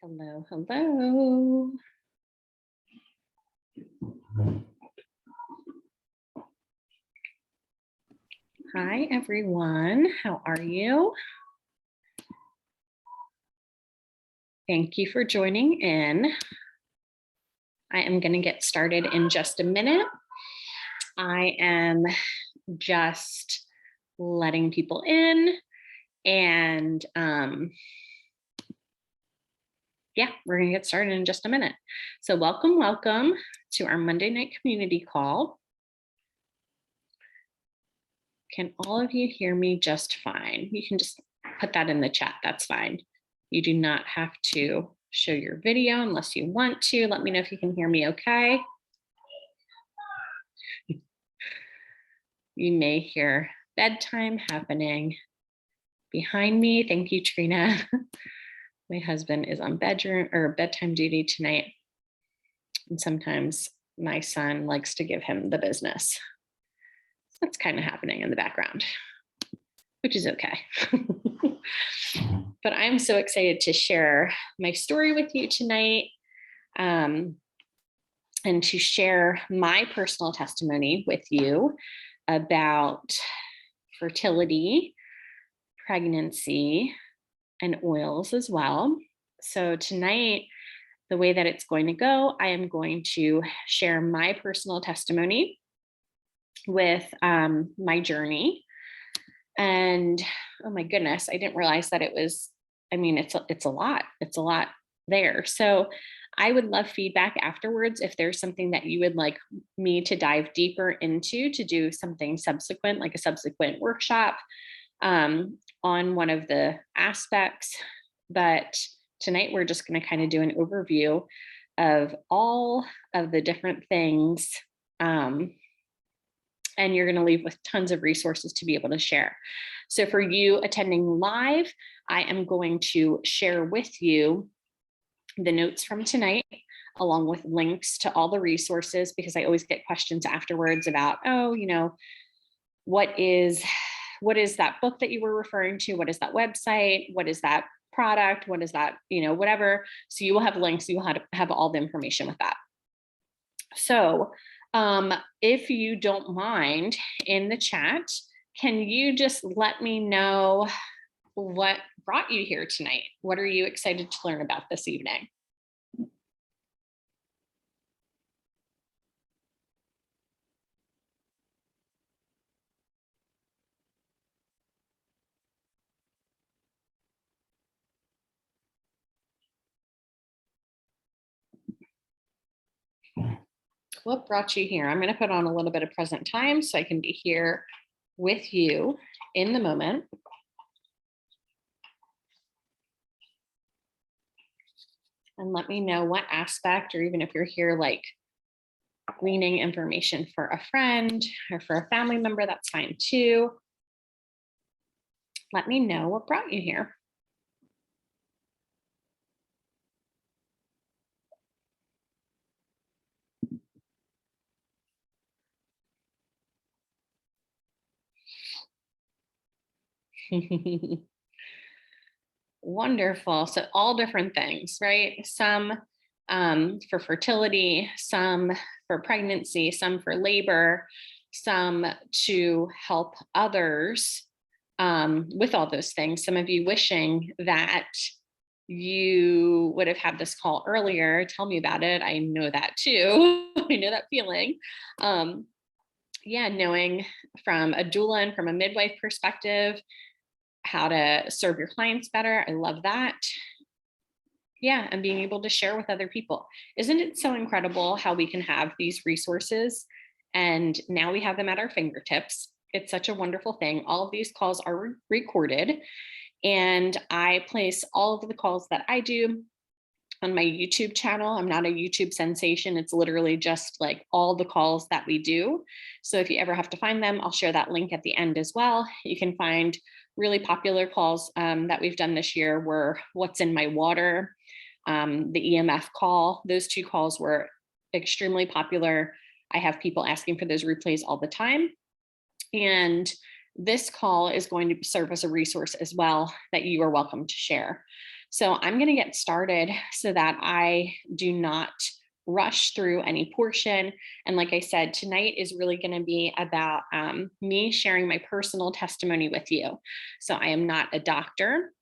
Hello, hello. Hi, everyone. How are you? Thank you for joining in. I am going to get started in just a minute. I am just letting people in and yeah, we're going to get started in just a minute. So welcome to our Monday night community call. Can all of you hear me just fine? You can just put that in the chat. That's fine. You do not have to show your video unless you want to. Let me know if you can hear me okay. You may hear bedtime happening behind me. Thank you, Trina. My husband is on bedtime duty tonight. And sometimes my son likes to give him the business. That's kind of happening in the background, which is okay. But I'm so excited to share my story with you tonight and to share my personal testimony with you about fertility, pregnancy, and oils as well. So tonight, the way that it's going to go, I am going to share my personal testimony with my journey. And oh my goodness, I didn't realize that it was, I mean, it's a lot there. So I would love feedback afterwards if there's something that you would like me to dive deeper into, to do something subsequent, like a subsequent workshop on one of the aspects. But tonight we're just going to kind of do an overview of all of the different things. And you're going to leave with tons of resources to be able to share. So for you attending live, I am going to share with you the notes from tonight, along with links to all the resources, because I always get questions afterwards about, oh, you know, what is that book that you were referring to? What is that website? What is that product? What is that, you know, whatever. So you will have links, you will have all the information with that. So if you don't mind, in the chat, can you just let me know what brought you here tonight? What are you excited to learn about this evening? What brought you here? I'm going to put on a little bit of present time so I can be here with you in the moment. And let me know what aspect, or even if you're here like gleaning information for a friend or for a family member, that's fine too. Let me know what brought you here. Wonderful. So all different things, right? Some for fertility, some for pregnancy, some for labor, some to help others with all those things. Some of you wishing that you would have had this call earlier. Tell me about it. I know that too. I know that feeling. Yeah, knowing from a doula and from a midwife perspective, how to serve your clients better. I love that. Yeah, and being able to share with other people. Isn't it so incredible how we can have these resources and now we have them at our fingertips? It's such a wonderful thing. All of these calls are recorded, and I place all of the calls that I do on my YouTube channel. I'm not a YouTube sensation. It's literally just like all the calls that we do. So if you ever have to find them, I'll share that link at the end as well. You can find really popular calls that we've done this year were What's in My Water, the EMF call. Those two calls were extremely popular. I have people asking for those replays all the time. And this call is going to serve as a resource as well that you are welcome to share. So I'm going to get started so that I do not rush through any portion. And like I said, tonight is really going to be about me sharing my personal testimony with you. So I am not a doctor.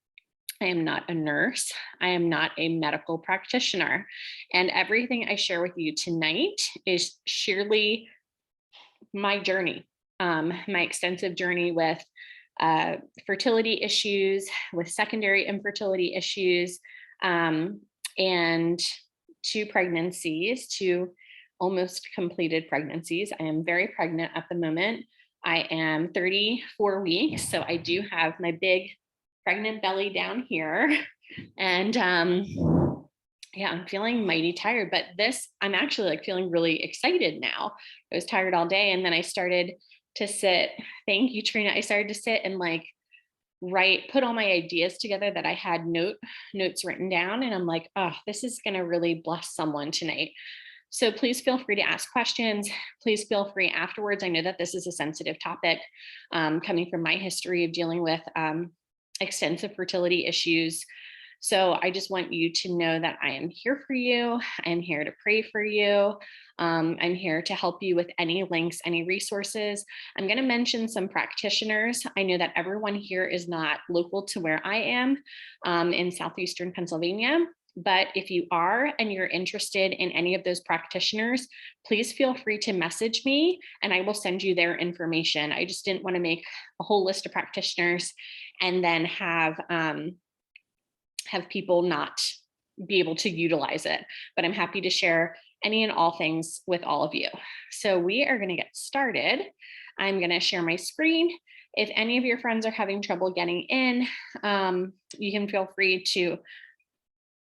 I am not a nurse. I am not a medical practitioner. And everything I share with you tonight is sheerly my journey, my extensive journey with fertility issues, with secondary infertility issues, and 2 pregnancies, 2 almost completed pregnancies. I am very pregnant at the moment. I am 34 weeks, so I do have my big pregnant belly down here. And yeah, I'm feeling mighty tired, but I'm actually like feeling really excited now. I was tired all day, and then I started to sit. Thank you, Trina. I started to sit and like put all my ideas together that I had notes written down. And I'm like, oh, this is going to really bless someone tonight. So please feel free to ask questions. Please feel free afterwards. I know that this is a sensitive topic, coming from my history of dealing with extensive fertility issues. So I just want you to know that I am here for you. I am here to pray for you. I'm here to help you with any links, any resources. I'm going to mention some practitioners. I know that everyone here is not local to where I am, in southeastern Pennsylvania. But if you are and you're interested in any of those practitioners, please feel free to message me and I will send you their information. I just didn't want to make a whole list of practitioners and then have people not be able to utilize it. But I'm happy to share any and all things with all of you. So we are going to get started. I'm going to share my screen. If any of your friends are having trouble getting in, you can feel free to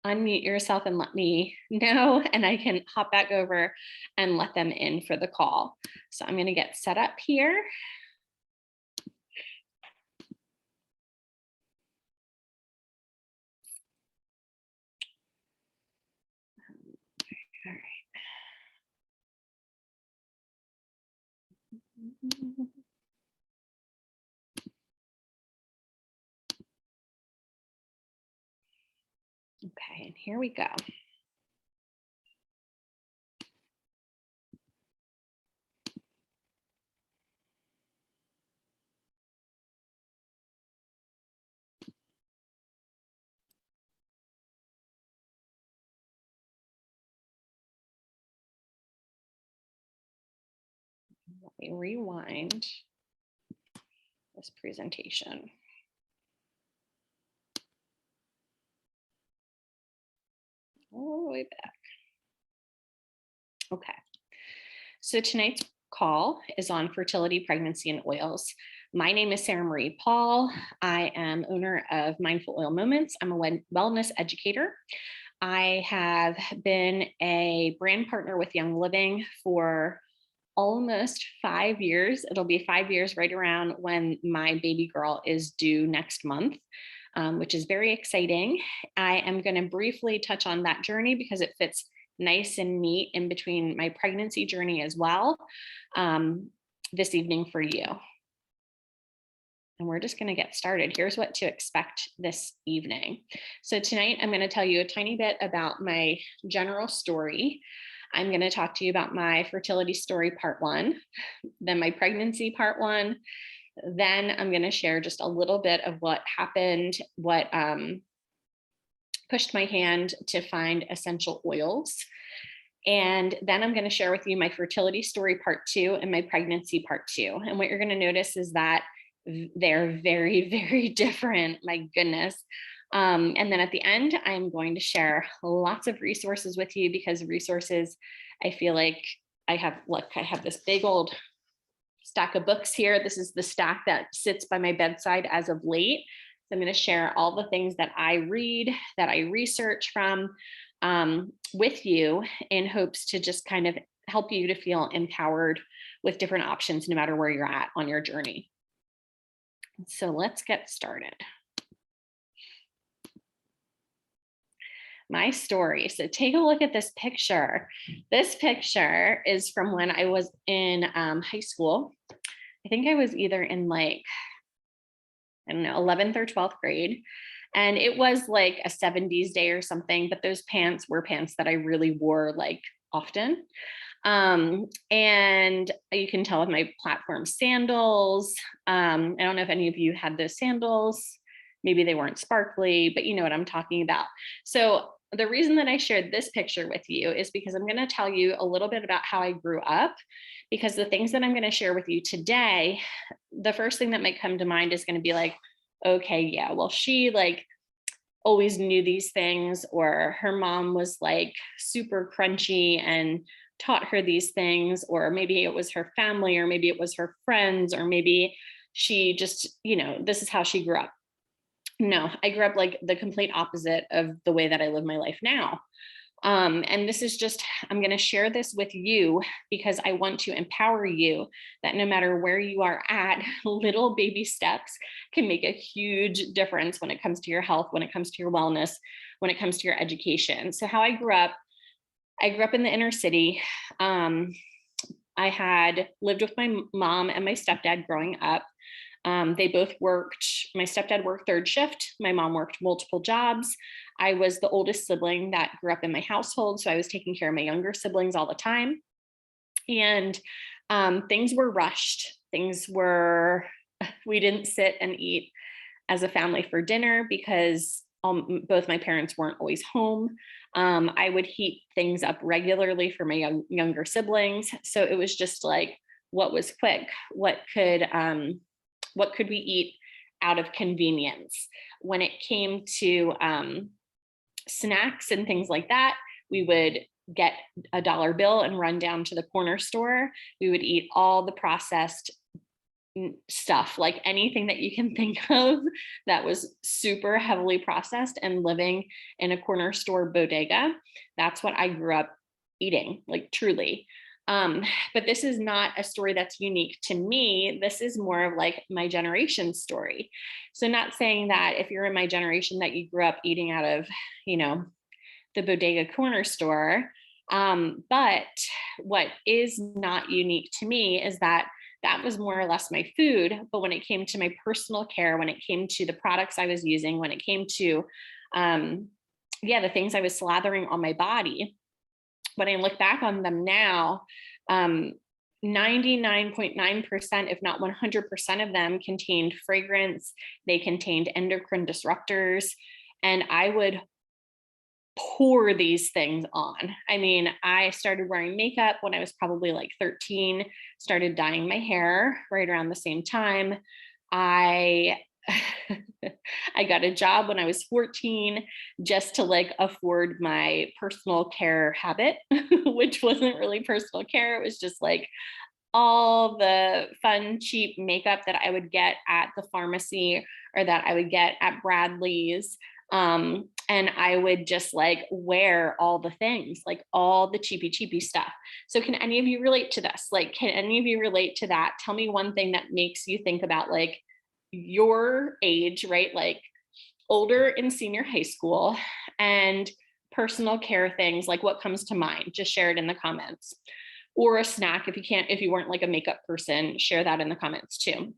unmute yourself and let me know, and I can hop back over and let them in for the call. So I'm going to get set up here. All right. Okay, and here we go. Let me rewind this presentation. All the way back. Okay. So tonight's call is on fertility, pregnancy, and oils. My name is Sarah Marie Paul. I am owner of Mindful Oil Moments. I'm a wellness educator. I have been a brand partner with Young Living for almost 5 years. It'll be 5 years right around when my baby girl is due next month, which is very exciting. I am going to briefly touch on that journey because it fits nice and neat in between my pregnancy journey as well, this evening for you. And we're just going to get started. Here's what to expect this evening. So tonight, I'm going to tell you a tiny bit about my general story. I'm going to talk to you about my fertility story, part 1, then my pregnancy, part 1. Then I'm going to share just a little bit of what happened, what pushed my hand to find essential oils. And then I'm going to share with you my fertility story, part 2, and my pregnancy, part 2. And what you're going to notice is that they're very, very different. My goodness. And then at the end, I'm going to share lots of resources with you because resources, I feel like I have this big old stack of books here. This is the stack that sits by my bedside as of late. So I'm going to share all the things that I read, that I research from, with you in hopes to just kind of help you to feel empowered with different options, no matter where you're at on your journey. So let's get started. My story. So take a look at this picture. This picture is from when I was in high school. I think I was either in 11th or 12th grade. And it was like a 70s day or something, but those pants were pants that I really wore like often. And you can tell with my platform sandals. I don't know if any of you had those sandals. Maybe they weren't sparkly, but you know what I'm talking about. So the reason that I shared this picture with you is because I'm going to tell you a little bit about how I grew up, because the things that I'm going to share with you today, the first thing that might come to mind is going to be like, okay, yeah, well, she like always knew these things, or her mom was like super crunchy and taught her these things, or maybe it was her family, or maybe it was her friends, or maybe she just, you know, this is how she grew up. No, I grew up like the complete opposite of the way that I live my life now. And this is just, I'm going to share this with you because I want to empower you that no matter where you are at, little baby steps can make a huge difference when it comes to your health, when it comes to your wellness, when it comes to your education. So how I grew up in the inner city. I had lived with my mom and my stepdad growing up. They both worked, my stepdad worked third shift. My mom worked multiple jobs. I was the oldest sibling that grew up in my household. So I was taking care of my younger siblings all the time. And things were rushed. We didn't sit and eat as a family for dinner because both my parents weren't always home. I would heat things up regularly for my younger siblings. So it was just like, what was quick? What could we eat out of convenience? When it came to snacks and things like that, we would get a dollar bill and run down to the corner store. We would eat all the processed stuff, like anything that you can think of that was super heavily processed, and living in a corner store bodega. That's what I grew up eating, like truly. But this is not a story that's unique to me. This is more of like my generation story. So not saying that if you're in my generation that you grew up eating out of, you know, the bodega corner store. But what is not unique to me is that was more or less my food. But when it came to my personal care, when it came to the products I was using, when it came to, the things I was slathering on my body, when I look back on them now, 99.9%, if not 100% of them contained fragrance. They contained endocrine disruptors. And I would pour these things on. I mean, I started wearing makeup when I was probably like 13, started dyeing my hair right around the same time. I I got a job when I was 14 just to like afford my personal care habit, which wasn't really personal care. It was just like all the fun, cheap makeup that I would get at the pharmacy or that I would get at Bradley's. And I would just like wear all the things, like all the cheapy stuff. So can any of you relate to this? Like, can any of you relate to that? Tell me one thing that makes you think about like your age, right? Like older in senior high school and personal care things, like what comes to mind? Just share it in the comments. Or a snack, if you weren't like a makeup person, share that in the comments too.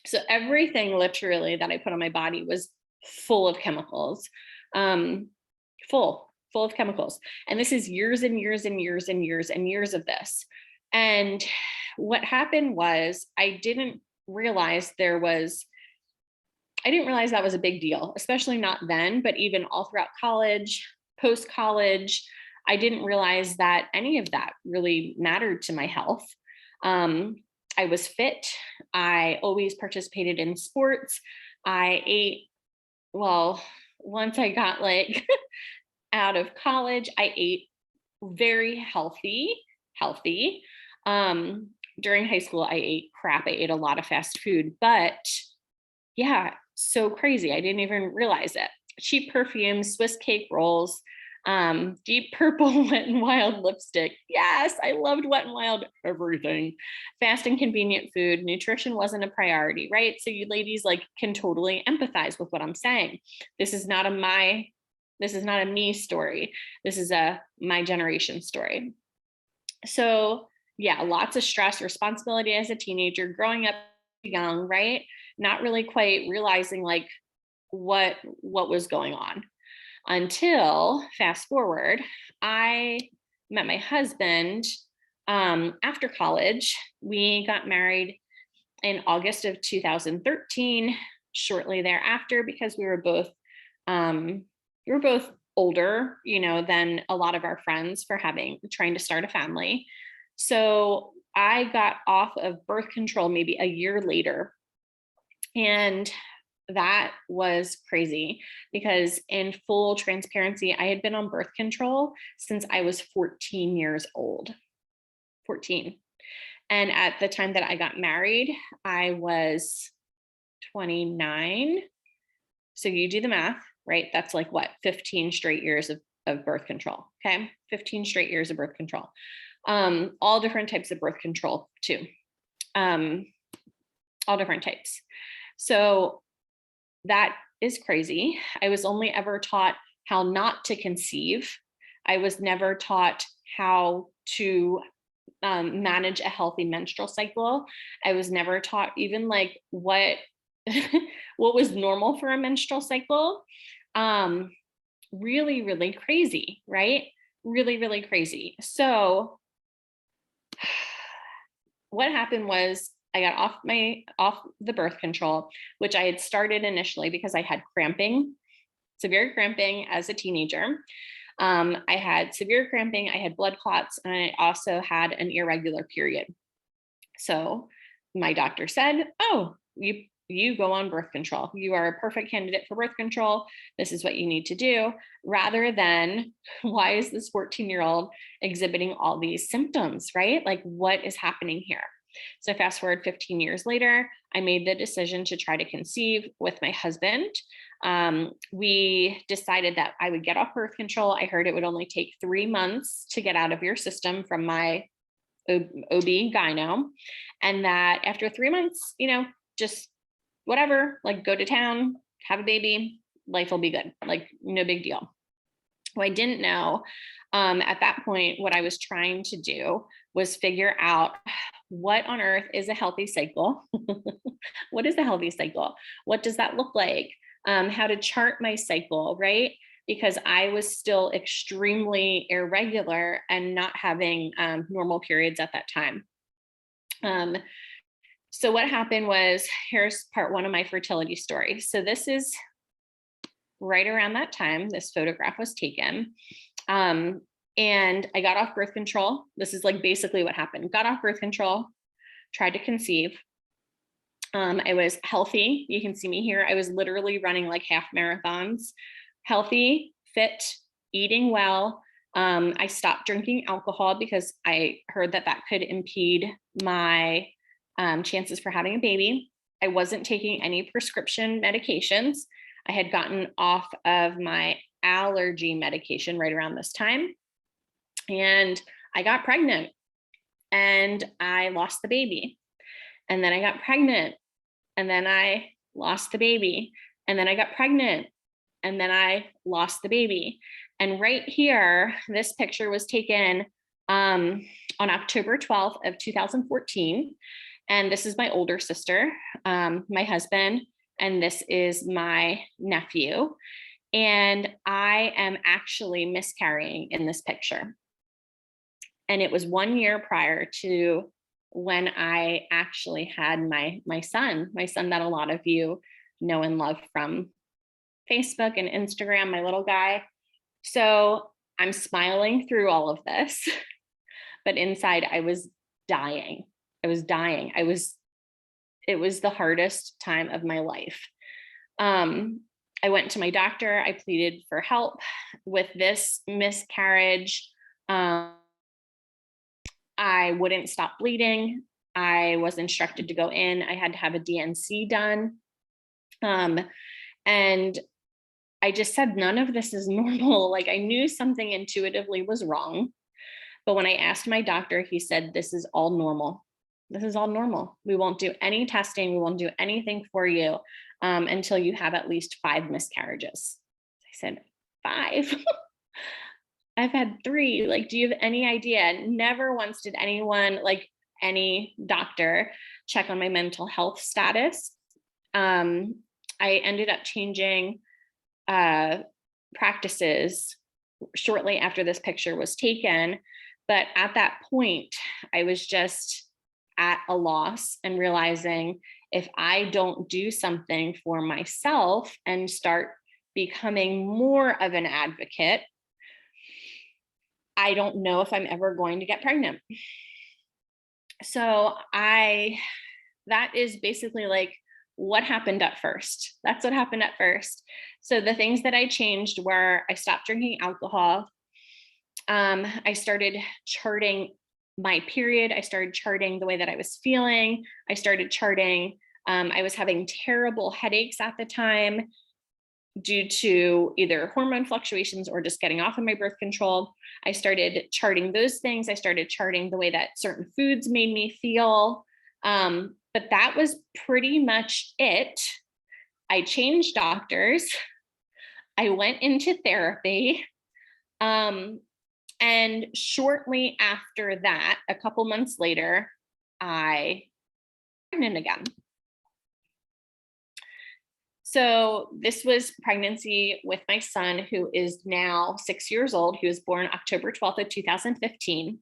So everything literally that I put on my body was full of chemicals, full of chemicals. And this is years and years and years and years and years of this. And what happened was I didn't realize that was a big deal, especially not then, but even all throughout college, post-college, I didn't realize that any of that really mattered to my health. I was fit. I always participated in sports. I ate, well, once I got like out of college, I ate very healthy. During high school, I ate crap. I ate a lot of fast food, but yeah, so crazy. I didn't even realize it. Cheap perfumes, Swiss cake rolls, deep purple Wet n Wild lipstick. Yes, I loved Wet n Wild everything. Fast and convenient food. Nutrition wasn't a priority, right? So you ladies like can totally empathize with what I'm saying. This is not a me story. This is a my generation story. So yeah, lots of stress, responsibility as a teenager, growing up young, right? Not really quite realizing like what was going on until fast forward, I met my husband after college. We got married in August of 2013, shortly thereafter, because we were both older, than a lot of our friends for trying to start a family. So I got off of birth control maybe a year later. And that was crazy because, in full transparency, I had been on birth control since I was 14 years old. 14. And at the time that I got married, I was 29. So you do the math, right? That's like what, 15 straight years of birth control. Okay. 15 straight years of birth control. All different types of birth control too. All different types. So that is crazy. I was only ever taught how not to conceive. I was never taught how to manage a healthy menstrual cycle. I was never taught even like what what was normal for a menstrual cycle. Really, really crazy, right? Really, really crazy. So what happened was I got off the birth control, which I had started initially because I had cramping, severe cramping as a teenager. I had severe cramping, I had blood clots, and I also had an irregular period. So my doctor said, "Oh, you go on birth control. You are a perfect candidate for birth control. This is what you need to do," rather than, why is this 14-year-old exhibiting all these symptoms, right? Like, what is happening here? So fast forward 15 years later, I made the decision to try to conceive with my husband. We decided that I would get off birth control. I heard it would only take 3 months to get out of your system from my OB-GYN, and that after 3 months, just whatever, like go to town, have a baby, life will be good, like no big deal. What I didn't know at that point, what I was trying to do was figure out what on earth is a healthy cycle. What is a healthy cycle? What does that look like? How to chart my cycle, right? Because I was still extremely irregular and not having normal periods at that time. So what happened was, here's part one of my fertility story. So this is right around that time this photograph was taken. And I got off birth control. This is like basically what happened. Got off birth control, tried to conceive. I was healthy. You can see me here. I was literally running like half marathons, healthy, fit, eating well. I stopped drinking alcohol because I heard that could impede my chances for having a baby. I wasn't taking any prescription medications. I had gotten off of my allergy medication right around this time. And I got pregnant and I lost the baby. And then I got pregnant and then I lost the baby. And then I got pregnant and then I lost the baby. And right here, this picture was taken on October 12th of 2014. And this is my older sister, my husband, and this is my nephew. And I am actually miscarrying in this picture. And it was 1 year prior to when I actually had my son that a lot of you know and love from Facebook and Instagram, my little guy. So I'm smiling through all of this, but inside I was dying. I was dying. It was the hardest time of my life. I went to my doctor. I pleaded for help with this miscarriage. I wouldn't stop bleeding. I was instructed to go in. I had to have a DNC done. And I just said, none of this is normal. Like, I knew something intuitively was wrong. But when I asked my doctor, he said, this is all normal. This is all normal. We won't do any testing. We won't do anything for you until you have at least 5 miscarriages. I said, 5? I've had 3. Like, do you have any idea? Never once did anyone, like any doctor, check on my mental health status. I I ended up changing practices shortly after this picture was taken. But at that point, I was just at a loss and realizing if I don't do something for myself and start becoming more of an advocate, I don't know if I'm ever going to get pregnant. So that is basically like what happened at first. That's what happened at first. So the things that I changed were I stopped drinking alcohol. I started charting my period. I started charting the way that I was feeling. I started charting. I was having terrible headaches at the time due to either hormone fluctuations or just getting off of my birth control. I started charting those things. I started charting the way that certain foods made me feel. But that was pretty much it. I changed doctors. I went into therapy. And shortly after that, a couple months later, I was pregnant again. So this was pregnancy with my son, who is now 6 years old. He was born October 12th of 2015.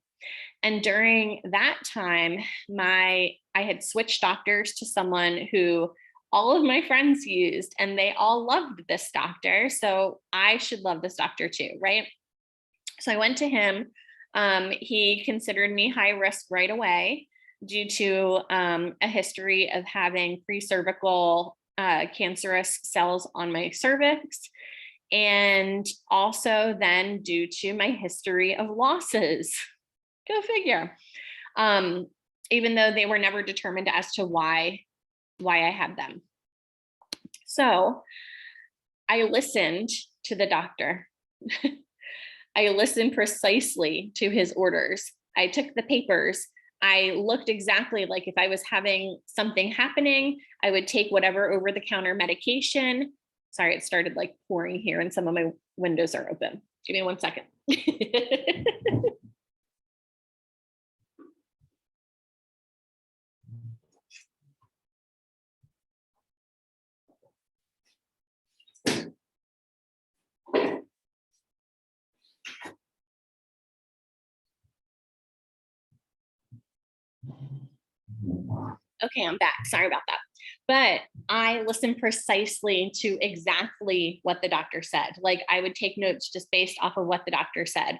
And during that time, I had switched doctors to someone who all of my friends used, and they all loved this doctor. So I should love this doctor too, right? So I went to him. He considered me high risk right away due to a history of having pre-cervical cancerous cells on my cervix, and also then due to my history of losses. Go figure. Even though they were never determined as to why I had them. So I listened to the doctor. I listened precisely to his orders. I took the papers. I looked exactly like if I was having something happening, I would take whatever over-the-counter medication. Sorry, it started like pouring here and some of my windows are open. Give me 1 second. Okay, I'm back. Sorry about that. But I listened precisely to exactly what the doctor said. Like I would take notes just based off of what the doctor said.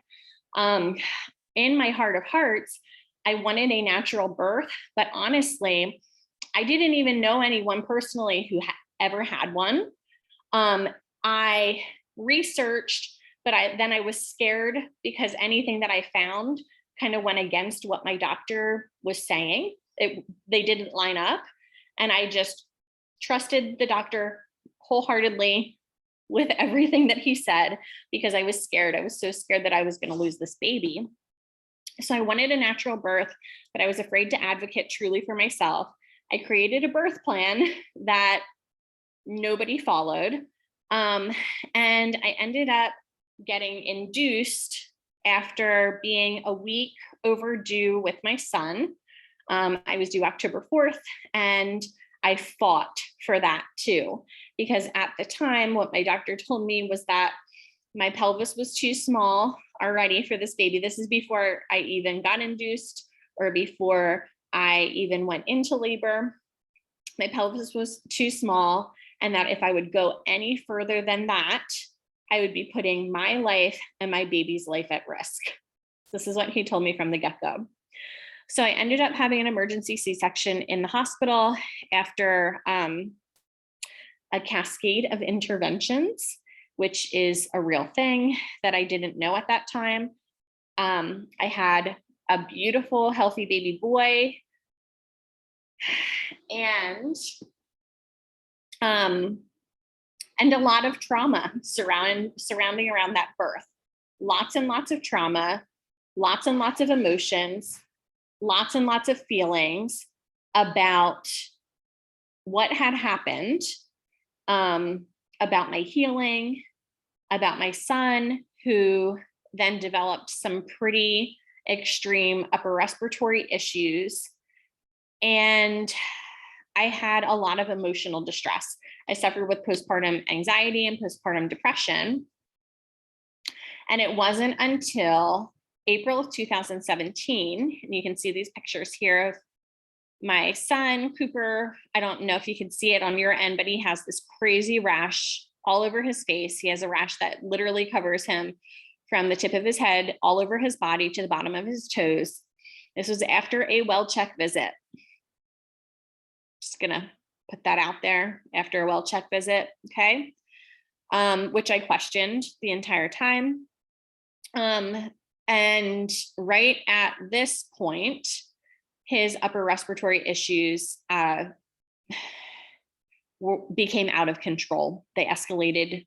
In my heart of hearts, I wanted a natural birth, but honestly, I didn't even know anyone personally who ever had one. I researched, but then I was scared because anything that I found kind of went against what my doctor was saying. They didn't line up. And I just trusted the doctor wholeheartedly with everything that he said because I was scared. I was so scared that I was going to lose this baby. So I wanted a natural birth, but I was afraid to advocate truly for myself. I created a birth plan that nobody followed. And I ended up getting induced after being a week overdue with my son. I was due October 4th, and I fought for that too, because at the time, what my doctor told me was that my pelvis was too small already for this baby. This is before I even got induced or before I even went into labor. My pelvis was too small, and that if I would go any further than that, I would be putting my life and my baby's life at risk. This is what he told me from the get-go. So I ended up having an emergency C-section in the hospital after a cascade of interventions, which is a real thing that I didn't know at that time. I had a beautiful, healthy baby boy, and a lot of trauma surrounding around that birth. Lots and lots of trauma, lots and lots of emotions, lots and lots of feelings about what had happened, about my healing, about my son, who then developed some pretty extreme upper respiratory issues. And I had a lot of emotional distress. I suffered with postpartum anxiety and postpartum depression. And it wasn't until April of 2017, and you can see these pictures here of my son, Cooper. I don't know if you can see it on your end, but he has this crazy rash all over his face. He has a rash that literally covers him from the tip of his head all over his body to the bottom of his toes. This was after a well check visit. Just gonna put that out there, after a well check visit, okay? Which I questioned the entire time. And right at this point, his upper respiratory issues became out of control. They escalated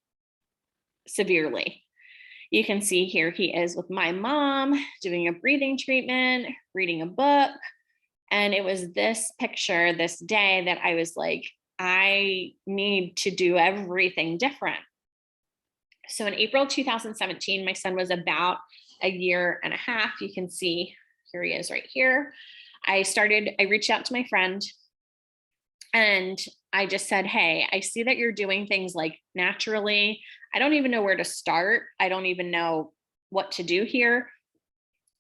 severely. You can see here he is with my mom doing a breathing treatment, reading a book. And it was this picture, this day, that I was like, I need to do everything different. So in April 2017, my son was about a year and a half. You can see, here he is right here. I reached out to my friend and I just said, hey, I see that you're doing things like naturally. I don't even know where to start. I don't even know what to do here.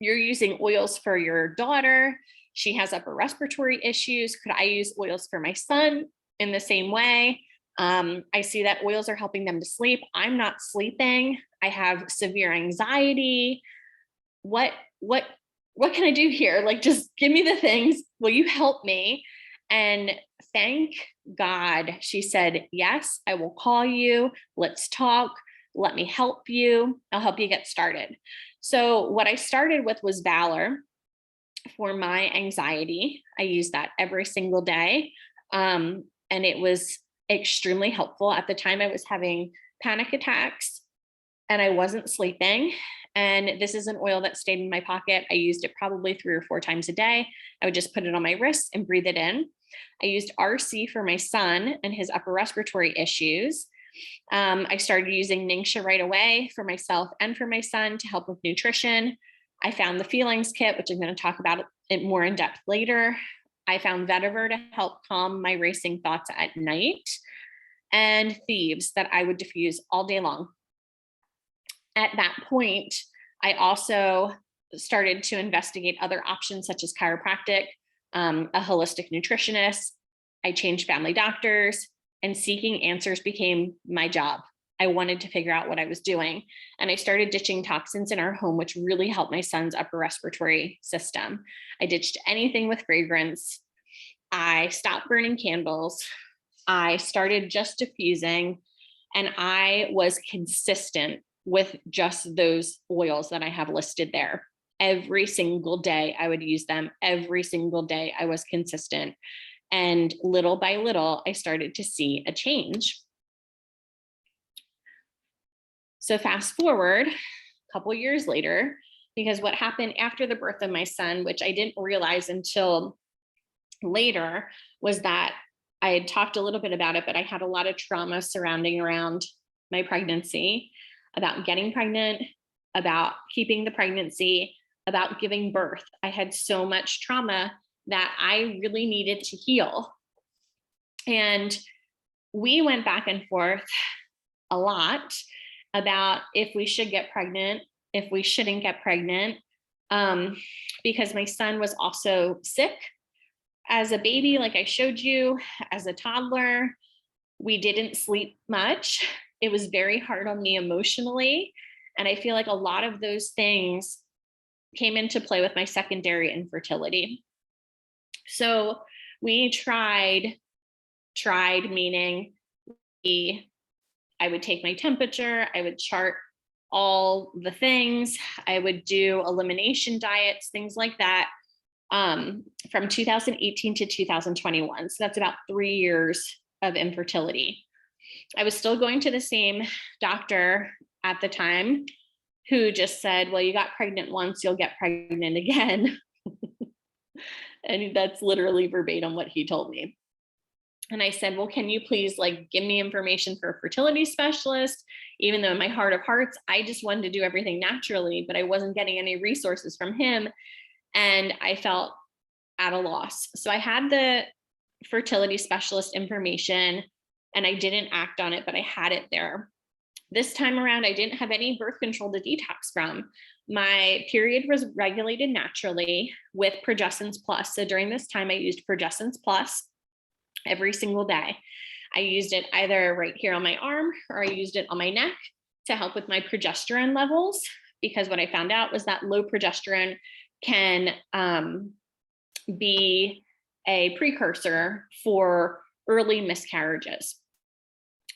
You're using oils for your daughter. She has upper respiratory issues. Could I use oils for my son in the same way? I see that oils are helping them to sleep. I'm not sleeping. I have severe anxiety. What can I do here? Like, just give me the things. Will you help me? And thank God she said, yes, I will call you. Let's talk. Let me help you. I'll help you get started. So what I started with was Valor for my anxiety. I used that every single day. And it was extremely helpful. At the time, I was having panic attacks and I wasn't sleeping. And this is an oil that stayed in my pocket. I used it probably 3 or 4 times a day. I would just put it on my wrist and breathe it in. I used RC for my son and his upper respiratory issues. I started using Ningxia right away for myself and for my son to help with nutrition. I found the Feelings Kit, which I'm going to talk about it more in depth later. I found Vetiver to help calm my racing thoughts at night, and Thieves that I would diffuse all day long. At that point, I also started to investigate other options such as chiropractic, a holistic nutritionist. I changed family doctors, and seeking answers became my job. I wanted to figure out what I was doing. And I started ditching toxins in our home, which really helped my son's upper respiratory system. I ditched anything with fragrance. I stopped burning candles. I started just diffusing, and I was consistent with just those oils that I have listed there. Every single day I would use them. Every single day I was consistent. And little by little, I started to see a change. So fast forward a couple years later, because what happened after the birth of my son, which I didn't realize until later, was that I had talked a little bit about it, but I had a lot of trauma surrounding around my pregnancy, about getting pregnant, about keeping the pregnancy, about giving birth. I had so much trauma that I really needed to heal. And we went back and forth a lot about if we should get pregnant, if we shouldn't get pregnant, because my son was also sick as a baby, like I showed you, as a toddler. We didn't sleep much. It was very hard on me emotionally. And I feel like a lot of those things came into play with my secondary infertility. So we tried meaning I would take my temperature, I would chart all the things, I would do elimination diets, things like that, from 2018 to 2021. So that's about 3 years of infertility. I was still going to the same doctor at the time, who just said, well, you got pregnant once, you'll get pregnant again. And that's literally verbatim what he told me. And I said, well, can you please give me information for a fertility specialist? Even though in my heart of hearts, I just wanted to do everything naturally, but I wasn't getting any resources from him. And I felt at a loss. So I had the fertility specialist information and I didn't act on it, but I had it there. This time around, I didn't have any birth control to detox from. My period was regulated naturally with Progestins Plus. So during this time, I used Progestins Plus every single day. I used it either right here on my arm, or I used it on my neck to help with my progesterone levels, because what I found out was that low progesterone can be a precursor for early miscarriages.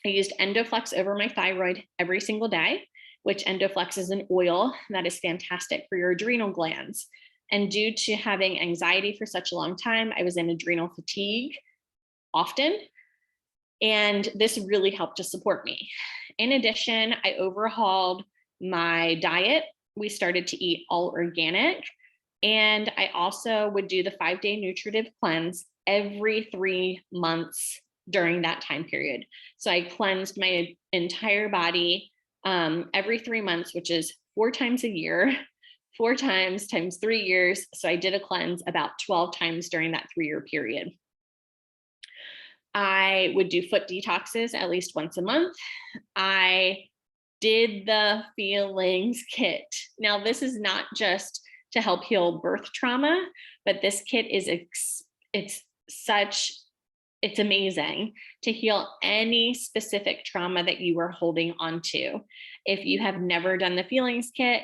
I used Endoflex over my thyroid every single day, which Endoflex is an oil that is fantastic for your adrenal glands. And due to having anxiety for such a long time, I was in adrenal fatigue often. And this really helped to support me. In addition, I overhauled my diet. We started to eat all organic. And I also would do the 5-day nutritive cleanse every 3 months during that time period. So I cleansed my entire body every 3 months, which is 4 times a year, 4 times 3 years. So I did a cleanse about 12 times during that 3-year period. I would do foot detoxes at least once a month. I did the feelings kit. Now, this is not just to help heal birth trauma, but this kit is, it's amazing to heal any specific trauma that you are holding onto. If you have never done the feelings kit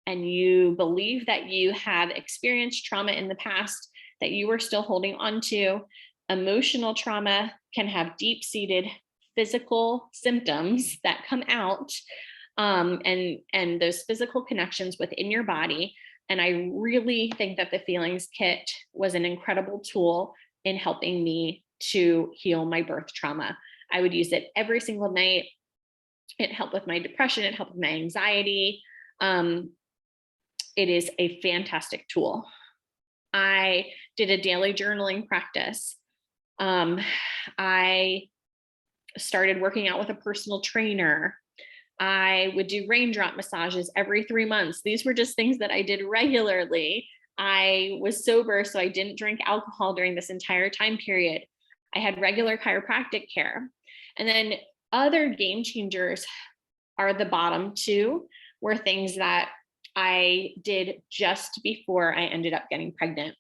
and you believe that you have experienced trauma in the past that you are still holding onto, emotional trauma can have deep-seated physical symptoms that come out, and those physical connections within your body. And I really think that the feelings kit was an incredible tool in helping me to heal my birth trauma. I would use it every single night. It helped with my depression. It helped with my anxiety. It is a fantastic tool. I did a daily journaling practice. I started working out with a personal trainer. I would do raindrop massages every 3 months. These were just things that I did regularly. I was sober, so I didn't drink alcohol during this entire time period. I had regular chiropractic care. And then other game changers are the bottom 2, were things that I did just before I ended up getting pregnant.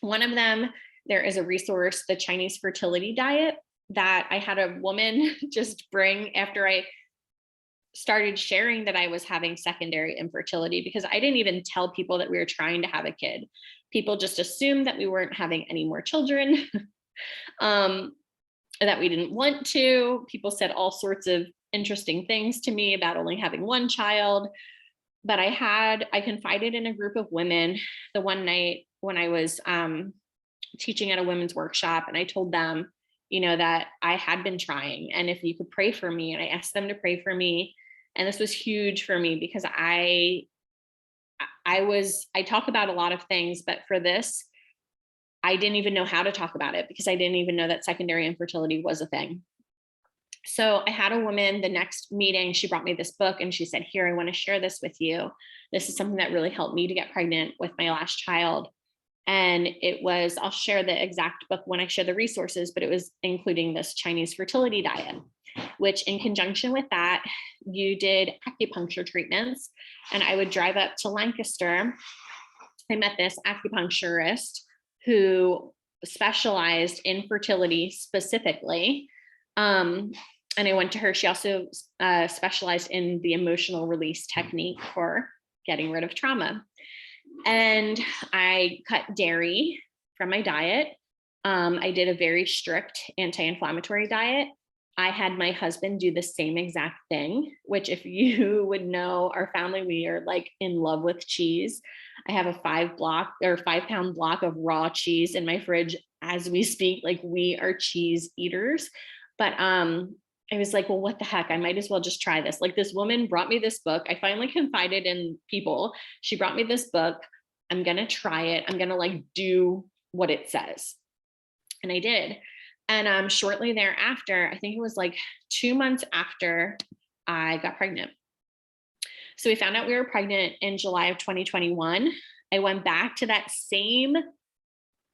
One of them, there is a resource, the Chinese fertility diet, that I had a woman just bring after I started sharing that I was having secondary infertility, because I didn't even tell people that we were trying to have a kid. People just assumed that we weren't having any more children, that we didn't want to. People said all sorts of interesting things to me about only having one child. But I confided in a group of women the one night when I was teaching at a women's workshop, and I told them, that I had been trying, and if you could pray for me. And I asked them to pray for me. And this was huge for me, because I talk about a lot of things, but for this, I didn't even know how to talk about it, because I didn't even know that secondary infertility was a thing. So I had a woman, the next meeting, she brought me this book and she said, here, I want to share this with you. This is something that really helped me to get pregnant with my last child. And it was, I'll share the exact book when I share the resources, but it was including this Chinese fertility diet, which in conjunction with that, you did acupuncture treatments. And I would drive up to Lancaster. I met this acupuncturist who specialized in fertility specifically. And I went to her. She also specialized in the emotional release technique for getting rid of trauma. And I cut dairy from my diet. I did a very strict anti-inflammatory diet. I had my husband do the same exact thing, which, if you would know our family, we are like in love with cheese. I have a 5-pound block of raw cheese in my fridge as we speak. Like, we are cheese eaters. But I was like, well, what the heck? I might as well just try this. Like, this woman brought me this book. I finally confided in people. She brought me this book. I'm going to try it. I'm going to do what it says. And I did. And shortly thereafter, I think it was 2 months after, I got pregnant. So we found out we were pregnant in July of 2021. I went back to that same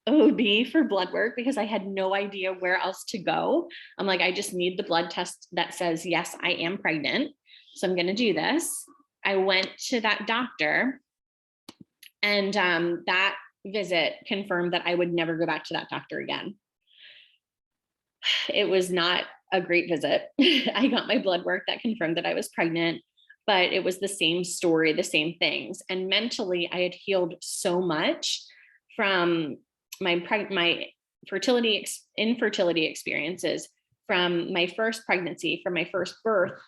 OB for blood work because I had no idea where else to go. I'm like, I just need the blood test that says, yes, I am pregnant. So I'm going to do this. I went to that doctor, and that visit confirmed that I would never go back to that doctor again. It was not a great visit. I got my blood work that confirmed that I was pregnant, but it was the same story, the same things. And mentally, I had healed so much from my infertility experiences, from my first pregnancy, from my first birth,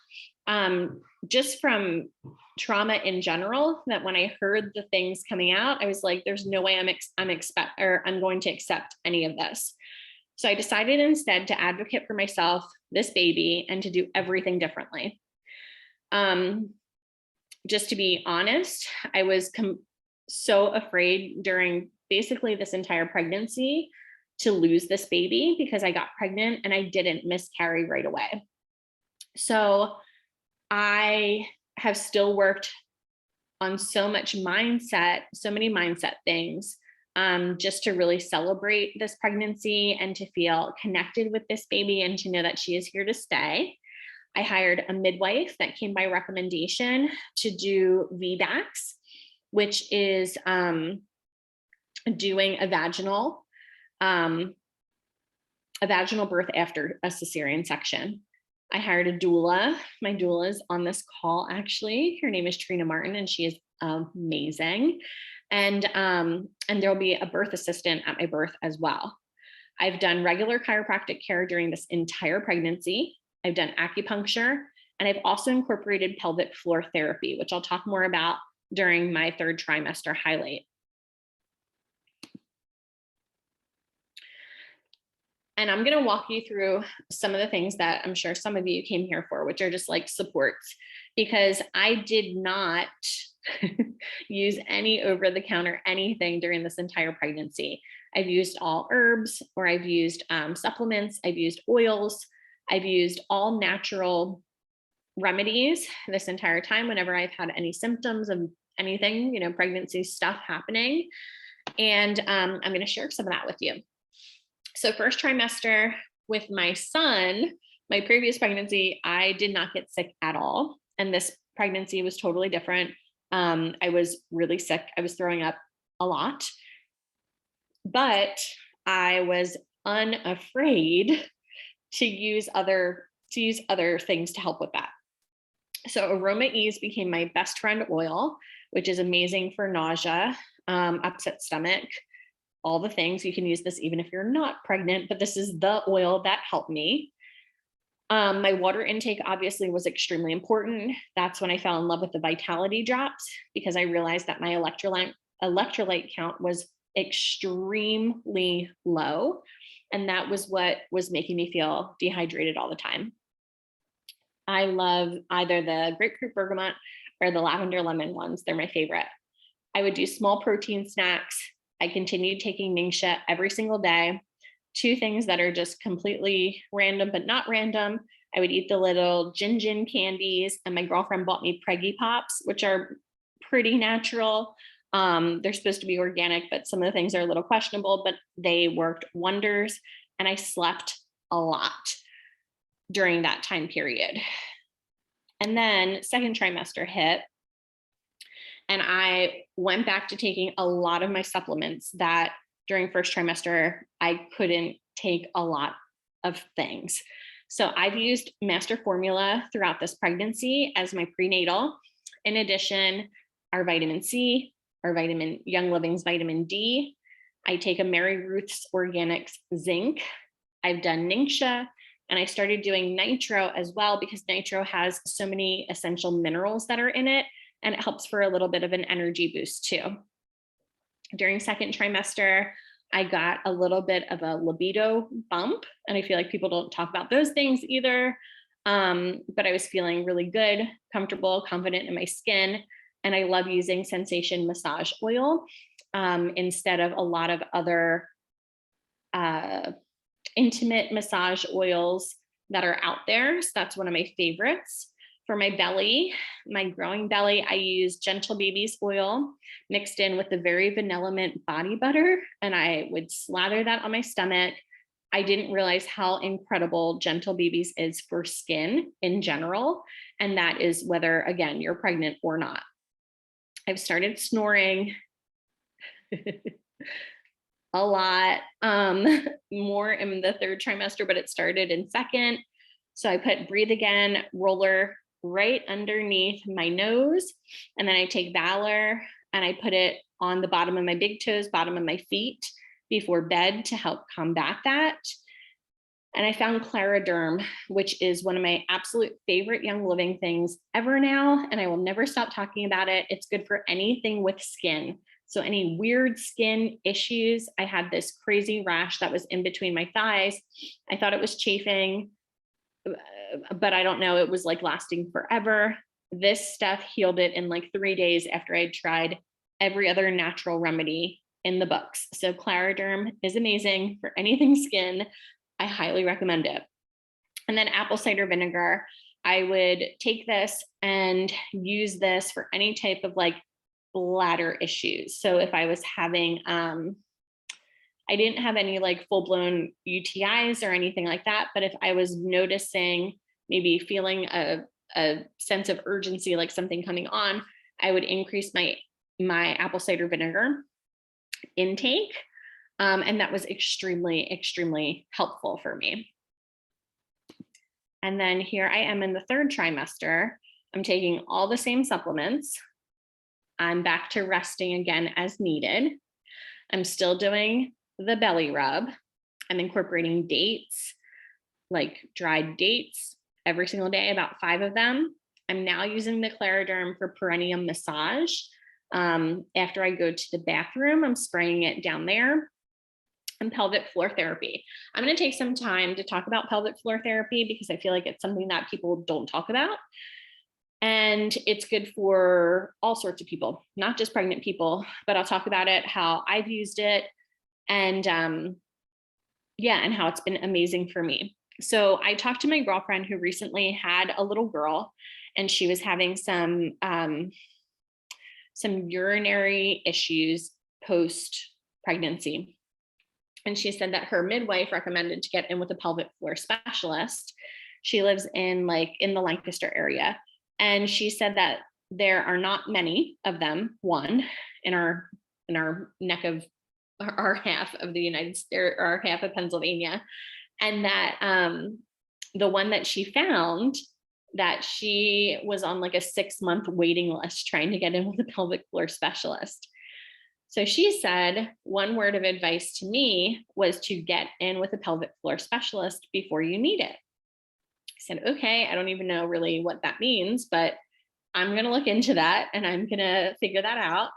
just from trauma in general, that when I heard the things coming out, I was like, there's no way I'm going to accept any of this. So I decided instead to advocate for myself, this baby, and to do everything differently. Just to be honest, I was so afraid during basically this entire pregnancy to lose this baby because I got pregnant and I didn't miscarry right away. So I have still worked on so many mindset things, just to really celebrate this pregnancy and to feel connected with this baby and to know that she is here to stay. I hired a midwife that came by recommendation to do VBACs, which is doing a vaginal birth after a cesarean section. I hired a doula. My doula is on this call, actually. Her name is Trina Martin, and she is amazing. And there'll be a birth assistant at my birth as well. I've done regular chiropractic care during this entire pregnancy. I've done acupuncture, and I've also incorporated pelvic floor therapy, which I'll talk more about during my third trimester highlight. And I'm going to walk you through some of the things that I'm sure some of you came here for, which are just like supports, because I did not use any over-the-counter anything during this entire pregnancy. I've used all herbs, or I've used supplements. I've used oils. I've used all natural remedies this entire time whenever I've had any symptoms of anything, pregnancy stuff happening. And I'm going to share some of that with you. So first trimester with my son, my previous pregnancy, I did not get sick at all. And this pregnancy was totally different. I was really sick. I was throwing up a lot, but I was unafraid to use other things to help with that. So Aroma Ease became my best friend oil, which is amazing for nausea, upset stomach, all the things. You can use this even if you're not pregnant, but this is the oil that helped me. My water intake obviously was extremely important. That's when I fell in love with the Vitality drops, because I realized that my electrolyte count was extremely low. And that was what was making me feel dehydrated all the time. I love either the grapefruit bergamot or the lavender lemon ones. They're my favorite. I would do small protein snacks. I continued taking Ningxia every single day. Two things that are just completely random, but not random. I would eat the little Jin candies, and my girlfriend bought me Preggy Pops, which are pretty natural. They're supposed to be organic, but some of the things are a little questionable, but they worked wonders. And I slept a lot during that time period. And then second trimester hit, and I went back to taking a lot of my supplements that during first trimester, I couldn't take a lot of things. So I've used Master Formula throughout this pregnancy as my prenatal. In addition, our vitamin C, our Young Living's vitamin D. I take a Mary Ruth's Organics Zinc. I've done Ningxia, and I started doing Nitro as well, because Nitro has so many essential minerals that are in it, and it helps for a little bit of an energy boost too. During second trimester, I got a little bit of a libido bump, and I feel like people don't talk about those things either. But I was feeling really good, comfortable, confident in my skin. And I love using Sensation massage oil instead of a lot of other intimate massage oils that are out there. So that's one of my favorites. For my belly, my growing belly, I use Gentle Baby's oil mixed in with the very vanilla mint body butter, and I would slather that on my stomach. I didn't realize how incredible Gentle Baby's is for skin in general, and that is whether, again, you're pregnant or not. I've started snoring a lot, more in the third trimester, but it started in second. So I put Breathe Again roller right underneath my nose. And then I take Valor and I put it on the bottom of my big toes, bottom of my feet before bed to help combat that. And I found Clariderm, which is one of my absolute favorite Young Living things ever now. And I will never stop talking about it. It's good for anything with skin. So any weird skin issues, I had this crazy rash that was in between my thighs. I thought it was chafing, but I don't know, it was like lasting forever. This stuff healed it in like 3 days after I tried every other natural remedy in the books. So Clariderm is amazing for anything skin. I highly recommend it. And then apple cider vinegar, I would take this and use this for any type of like bladder issues. So if I was having, I didn't have any like full-blown UTIs or anything like that, but if I was noticing, maybe feeling a sense of urgency, like something coming on, I would increase my apple cider vinegar intake. And that was extremely, extremely helpful for me. And then here I am in the third trimester. I'm taking all the same supplements. I'm back to resting again as needed. I'm still doing the belly rub. I'm incorporating dates, like dried dates every single day, about 5 of them. I'm now using the Clariderm for perineum massage. After I go to the bathroom, I'm spraying it down there. And pelvic floor therapy. I'm going to take some time to talk about pelvic floor therapy because I feel like it's something that people don't talk about. And it's good for all sorts of people, not just pregnant people, but I'll talk about it, how I've used it, and yeah, and how it's been amazing for me. So I talked to my girlfriend who recently had a little girl, and she was having some urinary issues post-pregnancy. And she said that her midwife recommended to get in with a pelvic floor specialist. She lives in the Lancaster area. And she said that there are not many of them, one, in our neck of our half of the United States, or our half of Pennsylvania. And that the one that she found, that she was on like a 6-month waiting list trying to get in with a pelvic floor specialist. So she said one word of advice to me was to get in with a pelvic floor specialist before you need it. I said, okay, I don't even know really what that means, but I'm going to look into that and I'm going to figure that out.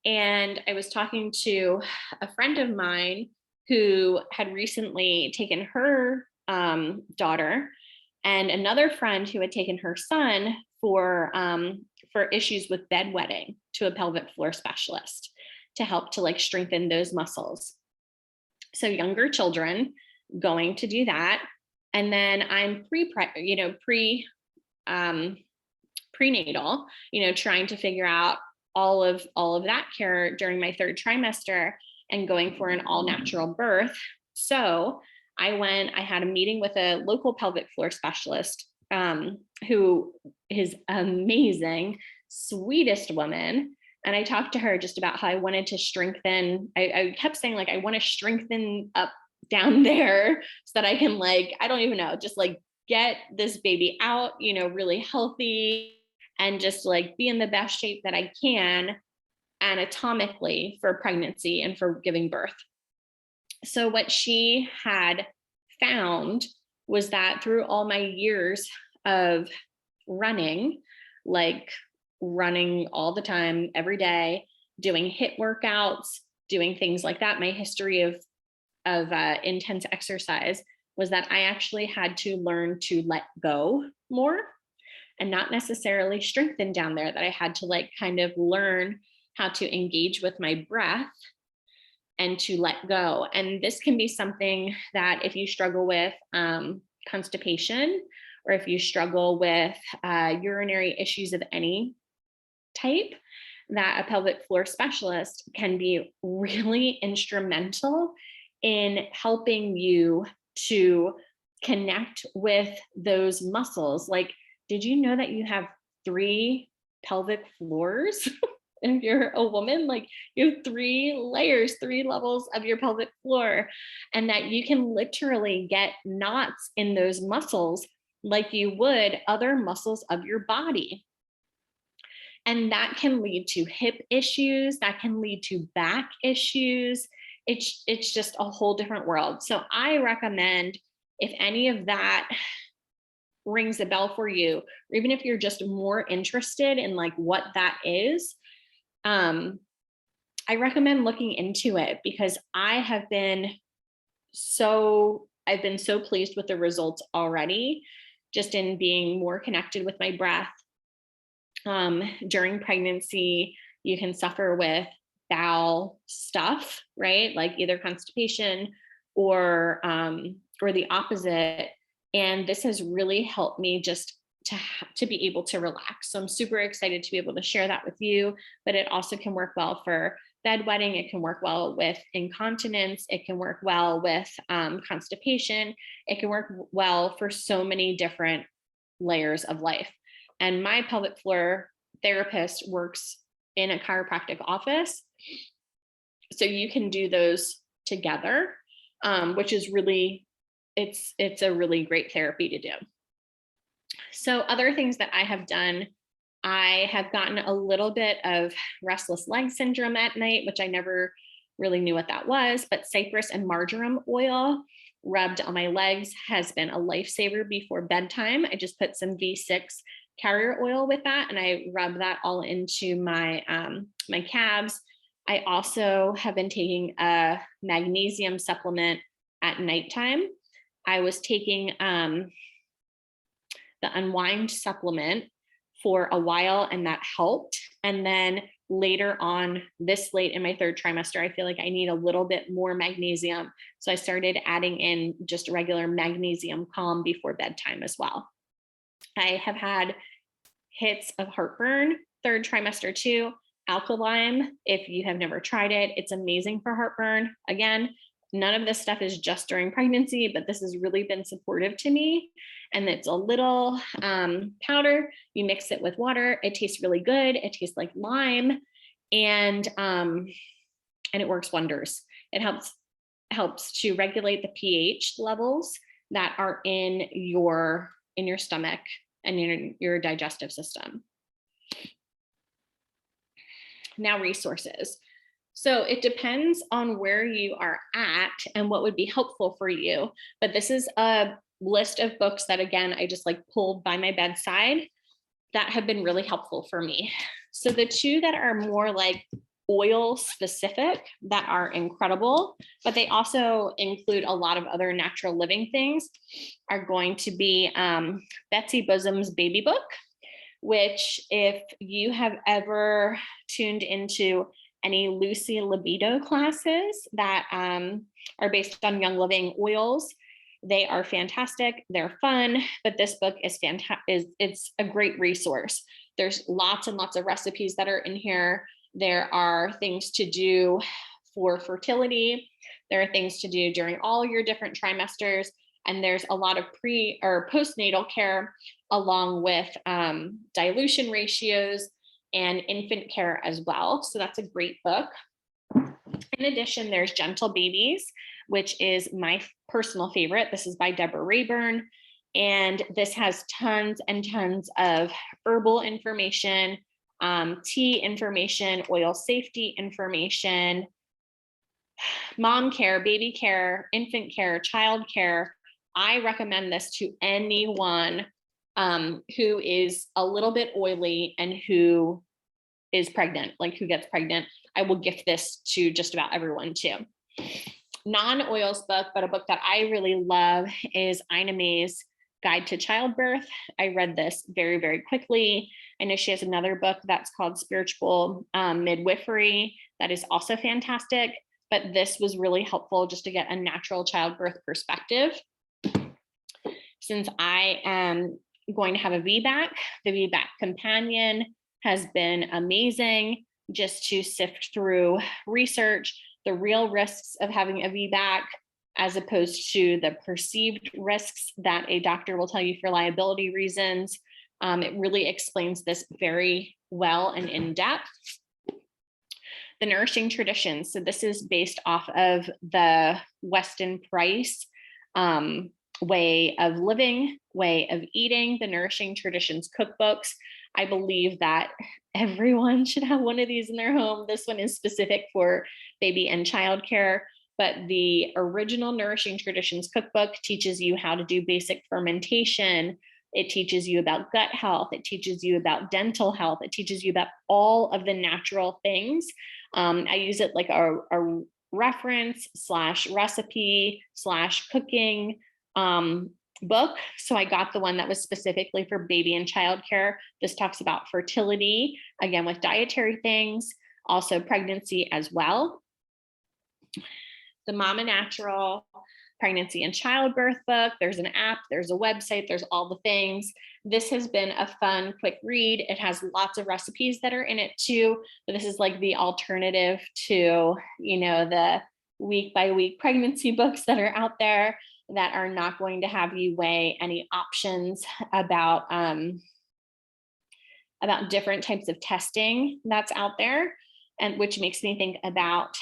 And I was talking to a friend of mine who had recently taken her daughter, and another friend who had taken her son for issues with bedwetting to a pelvic floor specialist to help to like strengthen those muscles. So younger children going to do that. And then I'm prenatal, trying to figure out all of that care during my third trimester and going for an all natural birth. So I had a meeting with a local pelvic floor specialist, who is amazing, sweetest woman. And I talked to her just about how I wanted to strengthen. I kept saying like, I want to strengthen up down there so that I can I don't even know, just get this baby out, really healthy and just be in the best shape that I can anatomically for pregnancy and for giving birth. So what she had found was that through all my years of running all the time, every day, doing HIIT workouts, doing things like that, my history of intense exercise was that I actually had to learn to let go more and not necessarily strengthen down there, that I had to kind of learn how to engage with my breath and to let go. And this can be something that if you struggle with constipation or if you struggle with urinary issues of any type, that a pelvic floor specialist can be really instrumental in helping you to connect with those muscles. Like, did you know that you have 3 pelvic floors? If you're a woman, like you have 3 layers, 3 levels of your pelvic floor, and that you can literally get knots in those muscles like you would other muscles of your body. And that can lead to hip issues, that can lead to back issues. It's just a whole different world. So I recommend, if any of that rings a bell for you, or even if you're just more interested in like what that is, I recommend looking into it, because I've been so pleased with the results already, just in being more connected with my breath. During pregnancy, you can suffer with bowel stuff, right? Like either constipation or the opposite. And this has really helped me just to be able to relax. So I'm super excited to be able to share that with you, but it also can work well for bedwetting. It can work well with incontinence. It can work well with constipation. It can work well for so many different layers of life. And my pelvic floor therapist works in a chiropractic office. So you can do those together, which is really, it's a really great therapy to do. So other things that I have done, I have gotten a little bit of restless leg syndrome at night, which I never really knew what that was, but cypress and marjoram oil rubbed on my legs has been a lifesaver before bedtime. I just put some V6 carrier oil with that, and I rub that all into my my calves. I also have been taking a magnesium supplement at nighttime. I was taking the Unwind supplement for a while, and that helped. And then later on, this late in my 3rd trimester, I feel like I need a little bit more magnesium. So I started adding in just regular magnesium calm before bedtime as well. I have had hits of heartburn 3rd trimester too. Alkaline, if you have never tried it, it's amazing for heartburn. Again, none of this stuff is just during pregnancy, but this has really been supportive to me. And it's a little powder. You mix it with water. It tastes really good. It tastes like lime, and it works wonders. It helps to regulate the pH levels that are in your stomach and in your digestive system. Now, resources. So it depends on where you are at and what would be helpful for you. But this is a list of books that, again, I just like pulled by my bedside that have been really helpful for me. So the 2 that are more like oil specific that are incredible, but they also include a lot of other natural living things, are going to be Betsy Bosom's Baby Book, which, if you have ever tuned into any Lucy Libido classes that are based on Young Living oils, they are fantastic. They're fun, but this book is fantastic. It's a great resource. There's lots and lots of recipes that are in here. There are things to do for fertility. There are things to do during all your different trimesters. And there's a lot of pre or postnatal care, along with dilution ratios and infant care as well. So that's a great book. In addition, there's Gentle Babies, which is my personal favorite. This is by Deborah Rayburn. And this has tons and tons of herbal information, tea information, oil safety information, mom care, baby care, infant care, child care. I recommend this to anyone who is a little bit oily and who is pregnant, like who gets pregnant. I will gift this to just about everyone too. Non-oils book, but a book that I really love is Ina May's Guide to Childbirth. I read this very, very quickly. I know she has another book that's called Spiritual Midwifery that is also fantastic, but this was really helpful just to get a natural childbirth perspective. since I am going to have a VBAC, the VBAC companion has been amazing just to sift through research, the real risks of having a VBAC, as opposed to the perceived risks that a doctor will tell you for liability reasons. It really explains this very well and in depth. The nourishing traditions. So this is based off of the Weston Price way of living, way of eating, the Nourishing Traditions cookbooks. I believe that everyone should have one of these in their home. This one is specific for baby and childcare, but the original Nourishing Traditions cookbook teaches you how to do basic fermentation. It teaches you about gut health. It teaches you about dental health. It teaches you about all of the natural things. I use it like a reference / recipe / cooking book. So I got the one that was specifically for baby and childcare. This talks about fertility, again, with dietary things, also pregnancy as well. The Mama Natural pregnancy and childbirth book. There's an app, there's a website, there's all the things. This has been a fun, quick read. It has lots of recipes that are in it too, but this is like the alternative to, you know, the week by week pregnancy books that are out there that are not going to have you weigh any options about different types of testing that's out there. And which makes me think about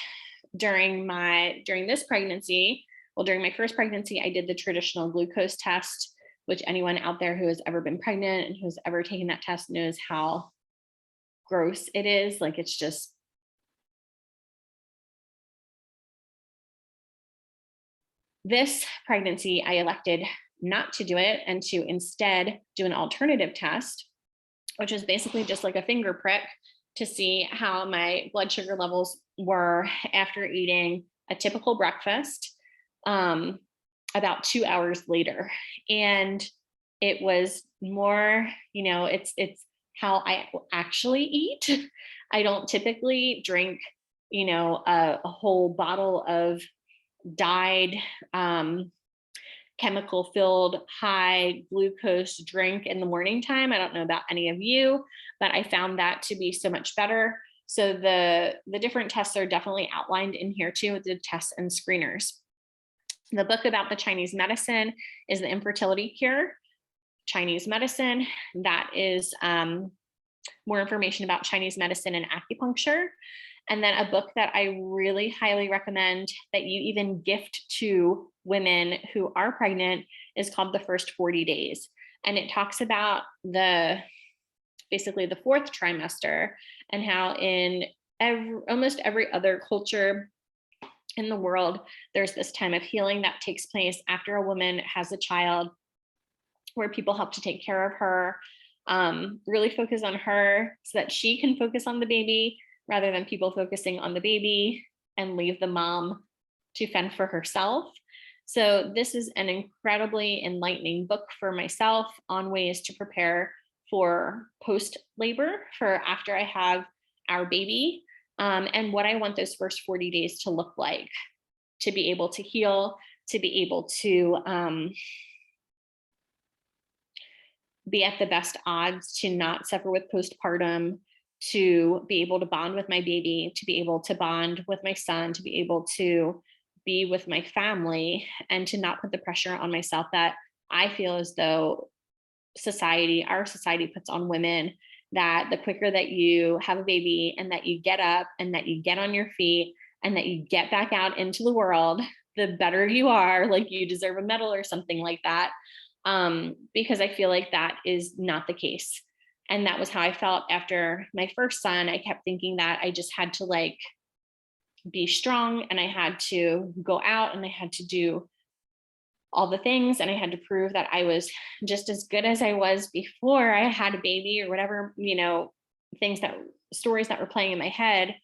during this pregnancy, well, during my first pregnancy, I did the traditional glucose test, which anyone out there who has ever been pregnant and who's ever taken that test knows how gross it is. Like, it's just, this pregnancy, I elected not to do it and to instead do an alternative test, which is basically just like a finger prick to see how my blood sugar levels were after eating a typical breakfast about 2 hours later. And it was more, you know, it's how I actually eat. I don't typically drink, you know, a whole bottle of dyed, chemical filled high glucose drink in the morning time. I don't know about any of you, but I found that to be so much better. So the different tests are definitely outlined in here too, with the tests and screeners. The book about the Chinese medicine is The Infertility Cure, Chinese medicine. That is more information about Chinese medicine and acupuncture. And then a book that I really highly recommend that you even gift to women who are pregnant is called The First 40 Days. And it talks about basically the fourth trimester and how in almost every other culture in the world, there's this time of healing that takes place after a woman has a child, where people help to take care of her, really focus on her so that she can focus on the baby rather than people focusing on the baby and leave the mom to fend for herself. So this is an incredibly enlightening book for myself on ways to prepare for post-labor, for after I have our baby, and what I want those first 40 days to look like, to be able to heal, to be able to be at the best odds to not suffer with postpartum, to be able to bond with my baby, to be able to bond with my son, to be able to be with my family, and to not put the pressure on myself that I feel as though our society puts on women, that the quicker that you have a baby and that you get up and that you get on your feet and that you get back out into the world, the better you are, like you deserve a medal or something like that. Because I feel like that is not the case. And that was how I felt after my first son. I kept thinking that I just had to like be strong and I had to go out and I had to do all the things and I had to prove that I was just as good as I was before I had a baby, or whatever, you know, stories that were playing in my head.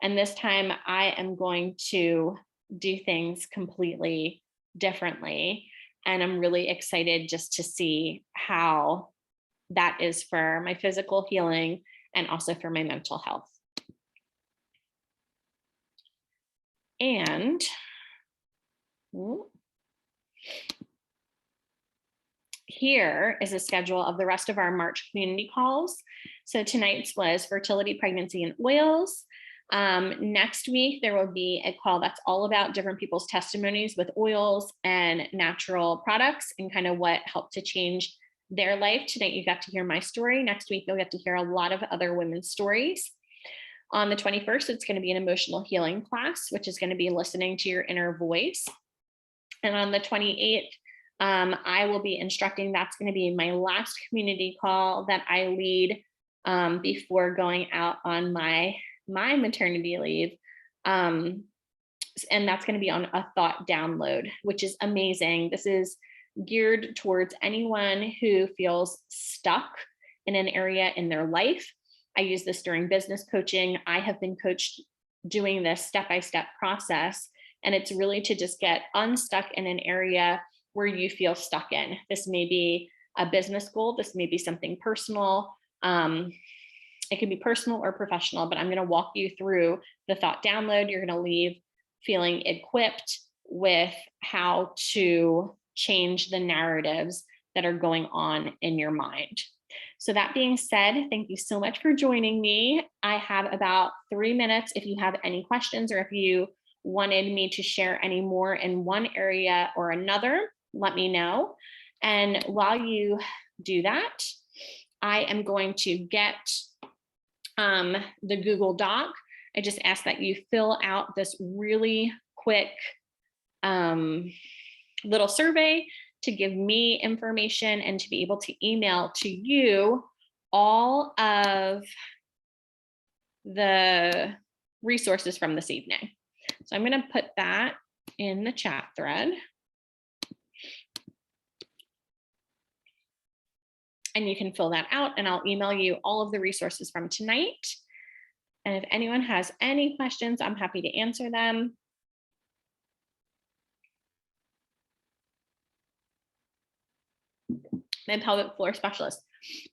And this time I am going to do things completely differently. And I'm really excited just to see how that is for my physical healing and also for my mental health. And here is a schedule of the rest of our March community calls. So tonight's was fertility, pregnancy, and oils. Next week, there will be a call that's all about different people's testimonies with oils and natural products and kind of what helped to change their life. Tonight, you got to hear my story. Next week, you'll get to hear a lot of other women's stories. On the 21st, it's going to be an emotional healing class, which is going to be listening to your inner voice. And on the 28th, I will be instructing, that's going to be my last community call that I lead before going out on my maternity leave. And that's going to be on a thought download, which is amazing. This is geared towards anyone who feels stuck in an area in their life. I use this during business coaching. I have been coached doing this step-by-step process, and it's really to just get unstuck in an area where you feel stuck in. This may be a business goal. This may be something personal. It can be personal or professional, but I'm going to walk you through the thought download. You're going to leave feeling equipped with how to change the narratives that are going on in your mind. So that being said, thank you so much for joining me. I have about 3 minutes. If you have any questions or if you wanted me to share any more in one area or another, let me know. And while you do that, I am going to get the Google Doc. I just ask that you fill out this really quick little survey to give me information and to be able to email to you all of the resources from this evening. So I'm going to put that in the chat thread. And you can fill that out and I'll email you all of the resources from tonight. And if anyone has any questions, I'm happy to answer them. My pelvic floor specialist.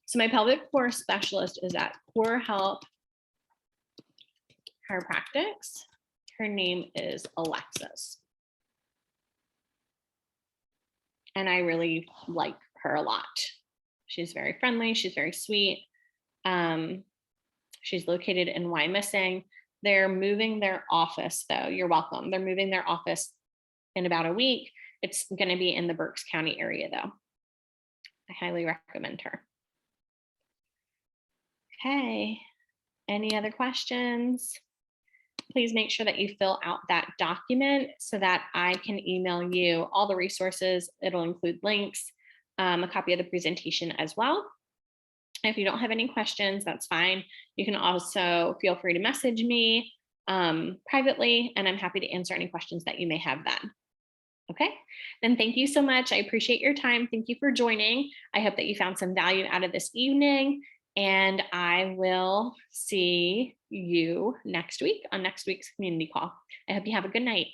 So my pelvic floor specialist is at Core Health Chiropractics. Her name is Alexis. And I really like her a lot. She's very friendly. She's very sweet. She's located in Wyomissing. They're moving their office though. You're welcome. They're moving their office in about a week. It's going to be in the Berks County area though. I highly recommend her. Okay. Any other questions? Please make sure that you fill out that document so that I can email you all the resources. It'll include links, a copy of the presentation as well. If you don't have any questions, that's fine. You can also feel free to message me privately, and I'm happy to answer any questions that you may have then. Okay, then thank you so much. I appreciate your time. Thank you for joining. I hope that you found some value out of this evening, and I will see you next week on next week's community call. I hope you have a good night.